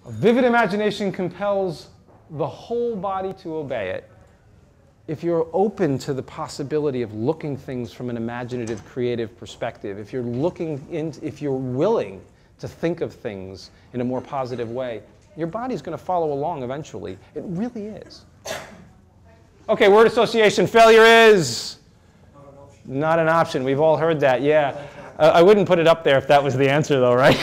A vivid imagination compels the whole body to obey it. If you're open to the possibility of looking things from an imaginative, creative perspective, if you're willing to think of things in a more positive way, your body's going to follow along eventually. It really is. Okay, word association. Failure is not an option. We've all heard that, yeah. I wouldn't put it up there if that was the answer, though, right?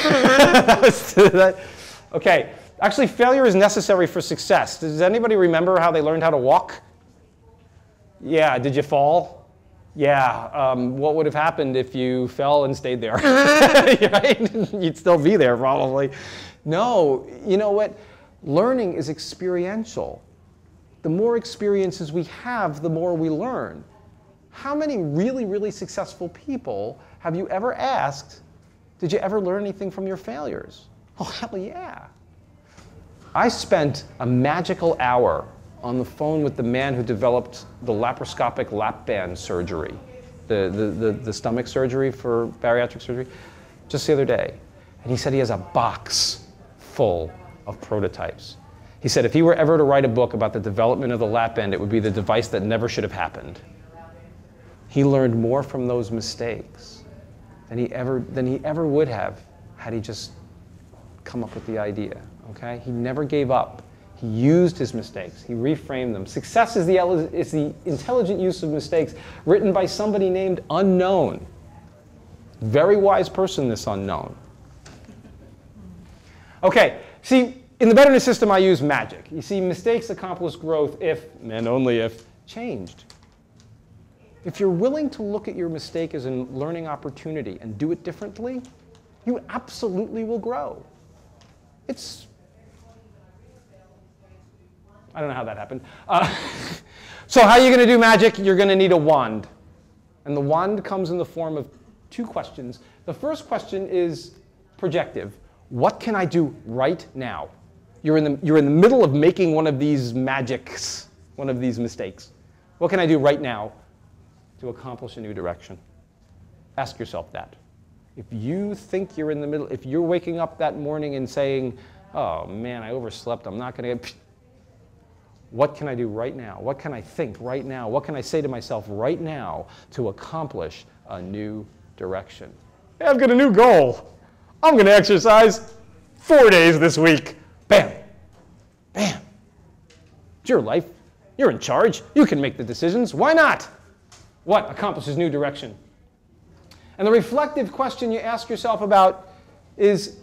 Okay, actually, failure is necessary for success. Does anybody remember how they learned how to walk? Yeah, did you fall? Yeah, what would have happened if you fell and stayed there? Right? You'd still be there, probably. No, you know what? Learning is experiential. The more experiences we have, the more we learn. How many really, really successful people have you ever asked, did you ever learn anything from your failures? Oh, hell yeah. I spent a magical hour on the phone with the man who developed the laparoscopic lap band surgery, the stomach surgery for bariatric surgery, just the other day. And he said he has a box full of prototypes. He said if he were ever to write a book about the development of the lap band, it would be the device that never should have happened. He learned more from those mistakes than he ever would have had he just come up with the idea. Okay? He never gave up. He used his mistakes. He reframed them. Success is the intelligent use of mistakes, written by somebody named Unknown. Very wise person, this Unknown. Okay, see, in the Betterness system, I use magic. You see, mistakes accomplish growth if, and only if, changed. If you're willing to look at your mistake as a learning opportunity and do it differently, you absolutely will grow. I don't know how that happened. So how are you going to do magic? You're going to need a wand. And the wand comes in the form of two questions. The first question is projective. What can I do right now? You're in the middle of making one of these magics, one of these mistakes. What can I do right now to accomplish a new direction? Ask yourself that. If you think you're in the middle, if you're waking up that morning and saying, oh man, I overslept, I'm not going to get... What can I do right now? What can I think right now? What can I say to myself right now to accomplish a new direction? Hey, I've got a new goal. I'm going to exercise 4 days this week. Bam. Bam. It's your life. You're in charge. You can make the decisions. Why not? What accomplishes new direction? And the reflective question you ask yourself about is,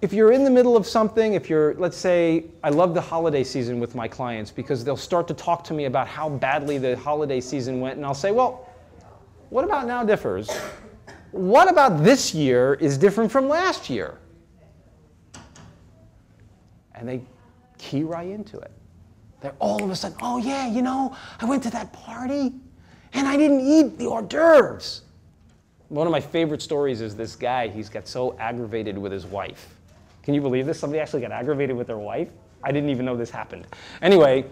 if you're in the middle of something, if you're, let's say, I love the holiday season with my clients because they'll start to talk to me about how badly the holiday season went, and I'll say, well, what about now differs? What about this year is different from last year? And they key right into it. They're all of a sudden, oh yeah, you know, I went to that party and I didn't eat the hors d'oeuvres. One of my favorite stories is this guy, he's got so aggravated with his wife. Can you believe this? Somebody actually got aggravated with their wife? I didn't even know this happened. Anyway,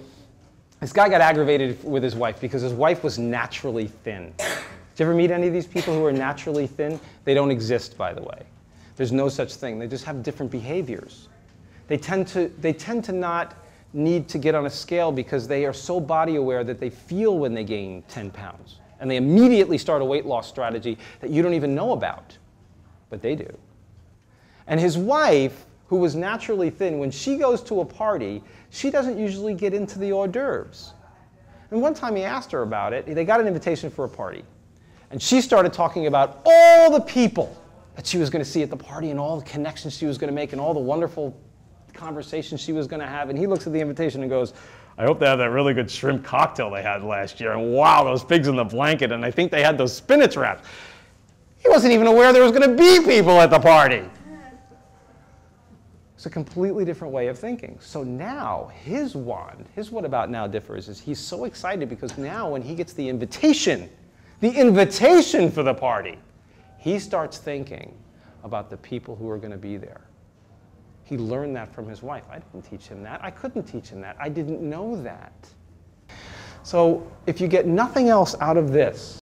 this guy got aggravated with his wife because his wife was naturally thin. Did you ever meet any of these people who are naturally thin? They don't exist, by the way. There's no such thing. They just have different behaviors. They tend to not need to get on a scale because they are so body aware that they feel when they gain 10 pounds. And they immediately start a weight loss strategy that you don't even know about, but they do. And his wife, who was naturally thin, when she goes to a party, she doesn't usually get into the hors d'oeuvres. And one time he asked her about it. They got an invitation for a party. And she started talking about all the people that she was going to see at the party and all the connections she was going to make and all the wonderful conversations she was going to have. And he looks at the invitation and goes, I hope they have that really good shrimp cocktail they had last year. And wow, those pigs in the blanket. And I think they had those spinach wraps. He wasn't even aware there was going to be people at the party. It's a completely different way of thinking. So now his wand, his what about now differs is he's so excited because now when he gets the invitation for the party, he starts thinking about the people who are going to be there. He learned that from his wife. I didn't teach him that. I couldn't teach him that. I didn't know that. So if you get nothing else out of this,